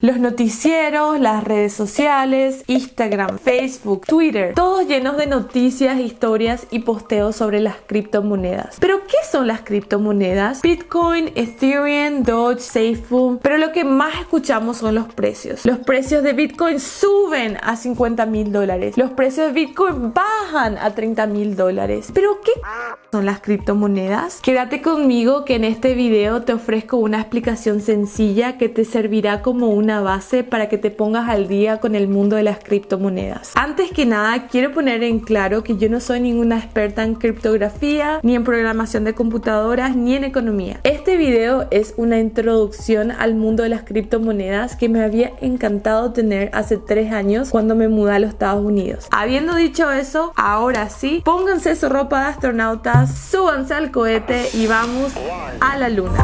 Los noticieros, las redes sociales, Instagram, Facebook, Twitter, todos llenos de noticias, historias y posteos sobre las criptomonedas. ¿Pero qué son las criptomonedas? Bitcoin, Ethereum, Doge, SafeMoon. Pero lo que más escuchamos son los precios. Los precios de Bitcoin suben a $50,000. Los precios de Bitcoin bajan a $30,000. ¿Pero qué son las criptomonedas? Quédate conmigo que en este video te ofrezco una explicación sencilla que te servirá como una base para que te pongas al día con el mundo de las criptomonedas. Antes que nada, quiero poner en claro que yo no soy ninguna experta en criptografía, ni en programación de computadoras, ni en economía. Este video es una introducción al mundo de las criptomonedas que me había encantado tener hace 3 años cuando me mudé a los Estados Unidos. Habiendo dicho eso, ahora sí, pónganse su ropa de astronautas, súbanse al cohete y vamos a la luna.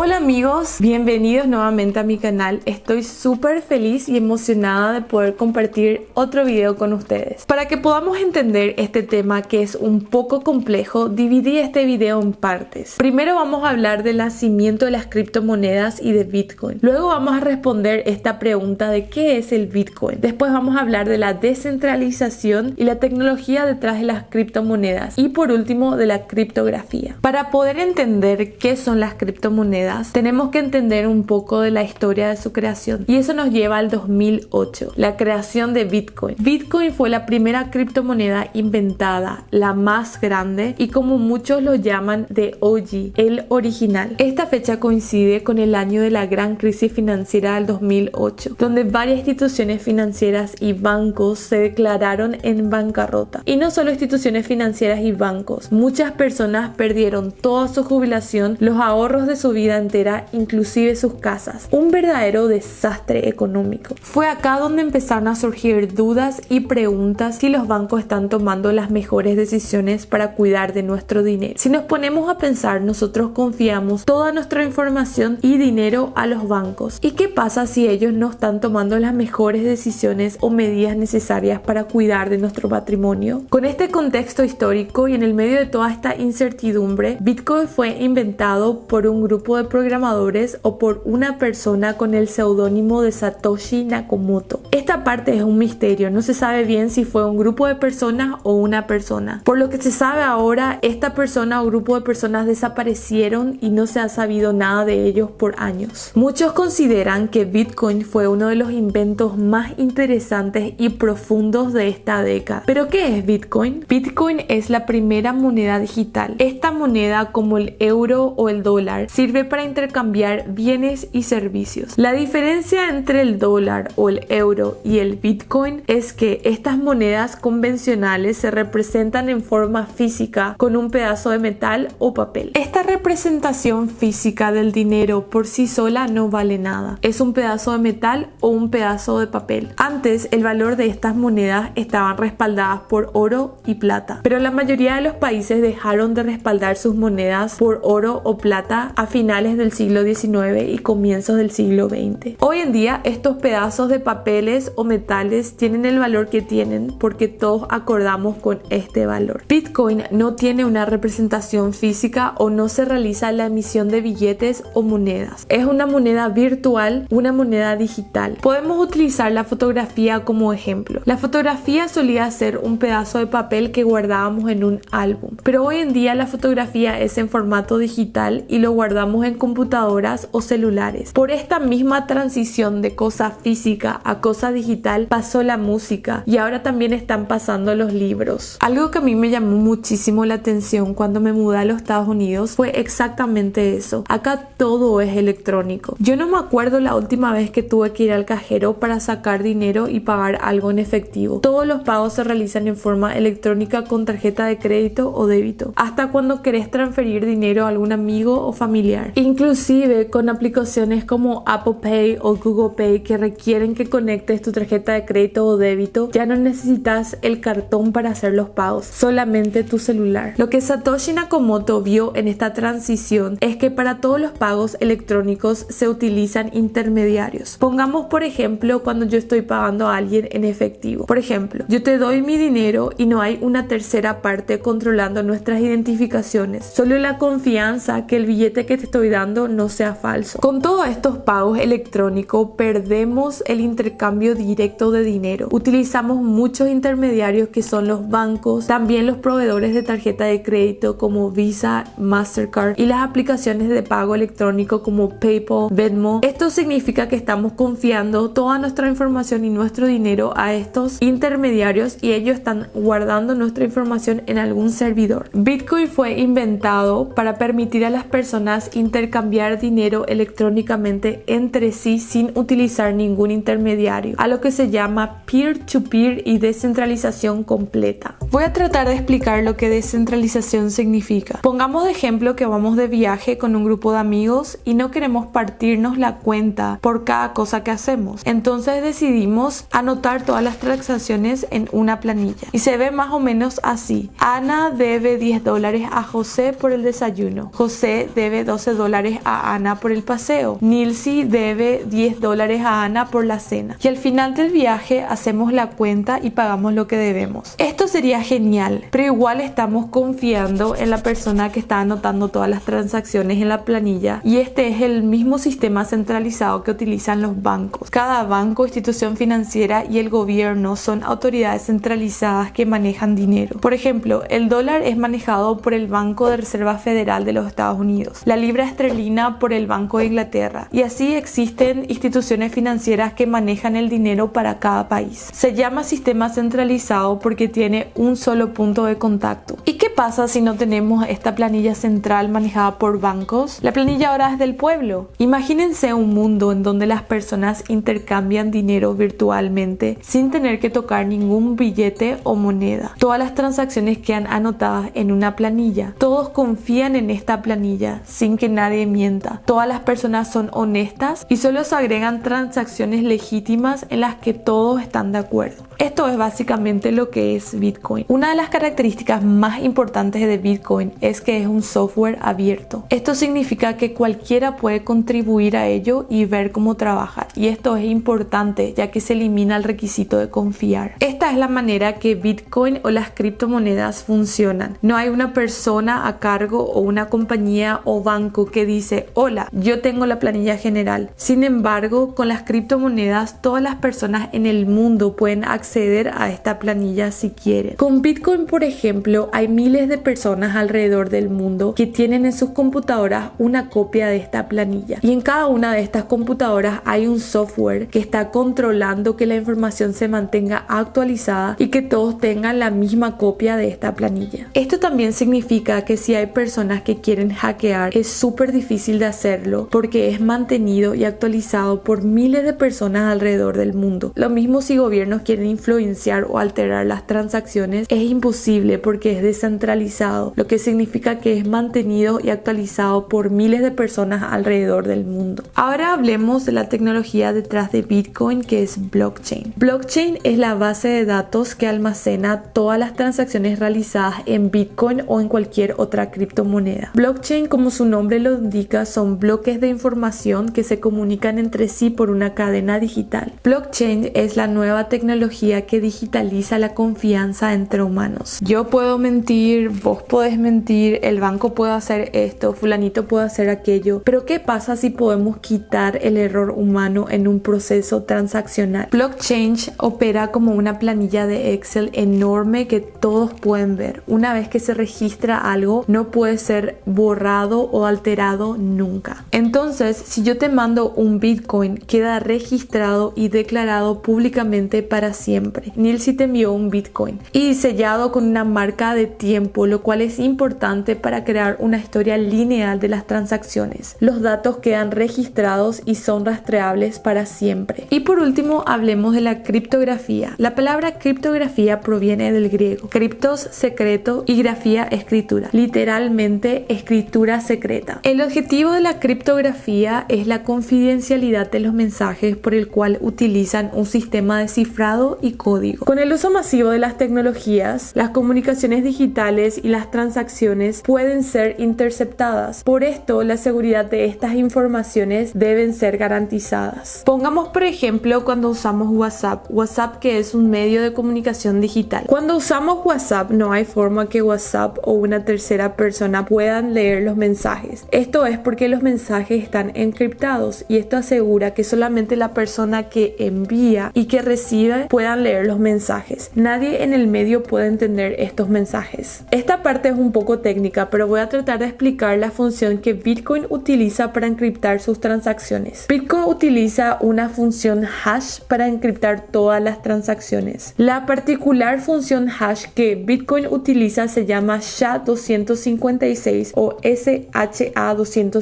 Hola amigos, bienvenidos nuevamente a mi canal. Estoy súper feliz y emocionada de poder compartir otro video con ustedes. Para que podamos entender este tema que es un poco complejo, dividí este video en partes. Primero vamos a hablar del nacimiento de las criptomonedas y de Bitcoin. Luego vamos a responder esta pregunta de qué es el Bitcoin. Después vamos a hablar de la descentralización y la tecnología detrás de las criptomonedas. Y por último, de la criptografía. Para poder entender qué son las criptomonedas, tenemos que entender un poco de la historia de su creación, y eso nos lleva al 2008, la creación de Bitcoin. Bitcoin fue la primera criptomoneda inventada, la más grande y como muchos lo llaman the OG, el original. Esta fecha coincide con el año de la gran crisis financiera del 2008, donde varias instituciones financieras y bancos se declararon en bancarrota. Y no solo instituciones financieras y bancos, muchas personas perdieron toda su jubilación, los ahorros de su vida entera, inclusive sus casas. Un verdadero desastre económico. Fue acá donde empezaron a surgir dudas y preguntas si los bancos están tomando las mejores decisiones para cuidar de nuestro dinero. Si nos ponemos a pensar, nosotros confiamos toda nuestra información y dinero a los bancos. ¿Y qué pasa si ellos no están tomando las mejores decisiones o medidas necesarias para cuidar de nuestro patrimonio? Con este contexto histórico y en el medio de toda esta incertidumbre, Bitcoin fue inventado por un grupo de programadores o por una persona con el seudónimo de Satoshi Nakamoto. Esta parte es un misterio, no se sabe bien si fue un grupo de personas o una persona. Por lo que se sabe ahora, esta persona o grupo de personas desaparecieron y no se ha sabido nada de ellos por años. Muchos consideran que Bitcoin fue uno de los inventos más interesantes y profundos de esta década. ¿Pero qué es Bitcoin? Bitcoin es la primera moneda digital. Esta moneda, como el euro o el dólar, sirve para intercambiar bienes y servicios. La diferencia entre el dólar o el euro y el Bitcoin es que estas monedas convencionales se representan en forma física con un pedazo de metal o papel. Esta representación física del dinero por sí sola no vale nada. Es un pedazo de metal o un pedazo de papel. Antes, el valor de estas monedas estaban respaldadas por oro y plata, pero la mayoría de los países dejaron de respaldar sus monedas por oro o plata a finales del siglo XIX y comienzos del siglo XX. Hoy en día estos pedazos de papeles o metales tienen el valor que tienen porque todos acordamos con este valor. Bitcoin no tiene una representación física o no se realiza la emisión de billetes o monedas. Es una moneda virtual, una moneda digital. Podemos utilizar la fotografía como ejemplo. La fotografía solía ser un pedazo de papel que guardábamos en un álbum, pero hoy en día la fotografía es en formato digital y lo guardamos en computadoras o celulares. Por esta misma transición de cosa física a cosa digital pasó la música y ahora también están pasando los libros. Algo que a mí me llamó muchísimo la atención cuando me mudé a los Estados Unidos fue exactamente eso. Acá todo es electrónico. Yo no me acuerdo la última vez que tuve que ir al cajero para sacar dinero y pagar algo en efectivo. Todos los pagos se realizan en forma electrónica con tarjeta de crédito o débito. Hasta cuando querés transferir dinero a algún amigo o familiar. Inclusive Inclusive con aplicaciones como Apple Pay o Google Pay que requieren que conectes tu tarjeta de crédito o débito, ya no necesitas el cartón para hacer los pagos, solamente tu celular. Lo que Satoshi Nakamoto vio en esta transición es que para todos los pagos electrónicos se utilizan intermediarios. Pongamos por ejemplo cuando yo estoy pagando a alguien en efectivo. Por ejemplo, yo te doy mi dinero y no hay una tercera parte controlando nuestras identificaciones, solo la confianza que el billete que te estoy dando no sea falso. Con todos estos pagos electrónicos perdemos el intercambio directo de dinero. Utilizamos muchos intermediarios que son los bancos, también los proveedores de tarjeta de crédito como Visa, Mastercard y las aplicaciones de pago electrónico como PayPal, Venmo. Esto significa que estamos confiando toda nuestra información y nuestro dinero a estos intermediarios y ellos están guardando nuestra información en algún servidor. Bitcoin fue inventado para permitir a las personas intercambiar dinero electrónicamente entre sí sin utilizar ningún intermediario, a lo que se llama peer-to-peer y descentralización completa. Voy a tratar de explicar lo que descentralización significa. Pongamos de ejemplo que vamos de viaje con un grupo de amigos y no queremos partirnos la cuenta por cada cosa que hacemos. Entonces decidimos anotar todas las transacciones en una planilla. Y se ve más o menos así. Ana debe $10 a José por el desayuno. José debe $12 a Ana por el paseo. Nilsi debe $10 a Ana por la cena. Y al final del viaje hacemos la cuenta y pagamos lo que debemos. Esto sería genial, pero igual estamos confiando en la persona que está anotando todas las transacciones en la planilla y este es el mismo sistema centralizado que utilizan los bancos. Cada banco, institución financiera y el gobierno son autoridades centralizadas que manejan dinero. Por ejemplo, el dólar es manejado por el Banco de Reserva Federal de los Estados Unidos, la libra esterlina por el Banco de Inglaterra y así existen instituciones financieras que manejan el dinero para cada país. Se llama sistema centralizado porque tiene un solo punto de contacto. ¿Y qué pasa si no tenemos esta planilla central manejada por bancos? La planilla ahora es del pueblo. Imagínense un mundo en donde las personas intercambian dinero virtualmente sin tener que tocar ningún billete o moneda. Todas las transacciones quedan anotadas en una planilla. Todos confían en esta planilla sin que nadie mienta. Todas las personas son honestas y solo se agregan transacciones legítimas en las que todos están de acuerdo. Esto es básicamente lo que es Bitcoin. Una de las características más importantes de Bitcoin es que es un software abierto. Esto significa que cualquiera puede contribuir a ello y ver cómo trabaja. Y esto es importante ya que se elimina el requisito de confiar. Esta es la manera que Bitcoin o las criptomonedas funcionan. No hay una persona a cargo o una compañía o banco que dice: hola, yo tengo la planilla general. Sin embargo, con las criptomonedas todas las personas en el mundo pueden acceder a esta planilla si quieren. Con Bitcoin, por ejemplo, hay miles de personas alrededor del mundo que tienen en sus computadoras una copia de esta planilla. Y en cada una de estas computadoras hay un software que está controlando que la información se mantenga actualizada y que todos tengan la misma copia de esta planilla. Esto también significa que si hay personas que quieren hackear, es súper difícil de hacerlo porque es mantenido y actualizado por miles de personas alrededor del mundo. Lo mismo si gobiernos quieren influenciar o alterar las transacciones, es imposible porque es descentralizado, lo que significa que es mantenido y actualizado por miles de personas alrededor del mundo. Ahora hablemos de la tecnología detrás de Bitcoin, que es blockchain. Blockchain es la base de datos que almacena todas las transacciones realizadas en Bitcoin o en cualquier otra criptomoneda. Blockchain, como su nombre lo indica, son bloques de información que se comunican entre sí por una cadena digital. Blockchain es la nueva tecnología que digitaliza la confianza entre humanos. Yo puedo mentir, vos podés mentir, el banco puede hacer esto, fulanito puede hacer aquello, pero ¿qué pasa si podemos quitar el error humano en un proceso transaccional? Blockchain opera como una planilla de Excel enorme que todos pueden ver. Una vez que se registra algo, no puede ser borrado o alterado nunca. Entonces, si yo te mando un Bitcoin, queda registrado y declarado públicamente para siempre. Nilsi te envió un Bitcoin y sellado con una marca de tiempo, lo cual es importante para crear una historia lineal de las transacciones. Los datos quedan registrados y son rastreables para siempre. Y por último, hablemos de la criptografía. La palabra criptografía proviene del griego. Criptos, secreto, y grafía, escritura. Literalmente, escritura secreta. El objetivo objetivo de la criptografía es la confidencialidad de los mensajes, por el cual utilizan un sistema de cifrado y código. Con el uso masivo de las tecnologías, las comunicaciones digitales y las transacciones pueden ser interceptadas. Por esto, la seguridad de estas informaciones deben ser garantizadas. Pongamos por ejemplo cuando usamos WhatsApp, que es un medio de comunicación digital. Cuando usamos WhatsApp, no hay forma que WhatsApp o una tercera persona puedan leer los mensajes. Esto es porque los mensajes están encriptados y esto asegura que solamente la persona que envía y que recibe puedan leer los mensajes. Nadie en el medio puede entender estos mensajes. Esta parte es un poco técnica, pero voy a tratar de explicar la función que Bitcoin utiliza para encriptar sus transacciones. Bitcoin utiliza una función hash para encriptar todas las transacciones. La particular función hash que Bitcoin utiliza se llama SHA-256 o SHA-256.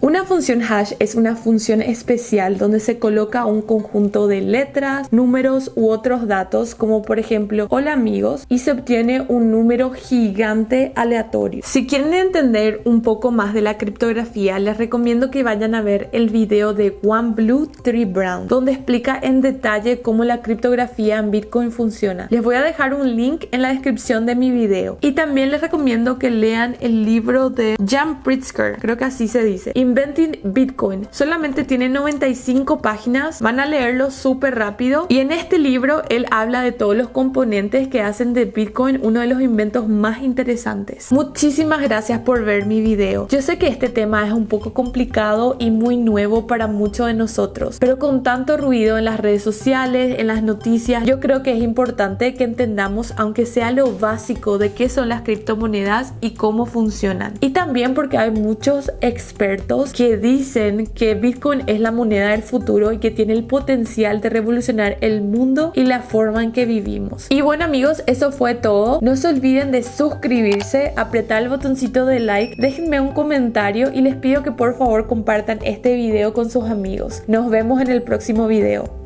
Una función hash es una función especial donde se coloca un conjunto de letras, números u otros datos, como por ejemplo hola amigos, y se obtiene un número gigante aleatorio. Si quieren entender un poco más de la criptografía, les recomiendo que vayan a ver el video de One Blue Three Brown, donde explica en detalle cómo la criptografía en Bitcoin funciona. Les voy a dejar un link en la descripción de mi video. Y también les recomiendo que lean el libro de Jan Pritzker, creo que así se dice, Inventing Bitcoin. Solamente tiene 95 páginas, van a leerlo súper rápido, y en este libro él habla de todos los componentes que hacen de Bitcoin uno de los inventos más interesantes. Muchísimas gracias por ver mi video. Yo sé que este tema es un poco complicado y muy nuevo para muchos de nosotros, pero con tanto ruido en las redes sociales, en las noticias, yo creo que es importante que entendamos, aunque sea lo básico, de qué son las criptomonedas y cómo funcionan. Y también porque hay muchos expertos que dicen que Bitcoin es la moneda del futuro y que tiene el potencial de revolucionar el mundo y la forma en que vivimos. Y bueno amigos, eso fue todo. No se olviden de suscribirse, apretar el botoncito de like, déjenme un comentario y les pido que por favor compartan este video con sus amigos. Nos vemos en el próximo video.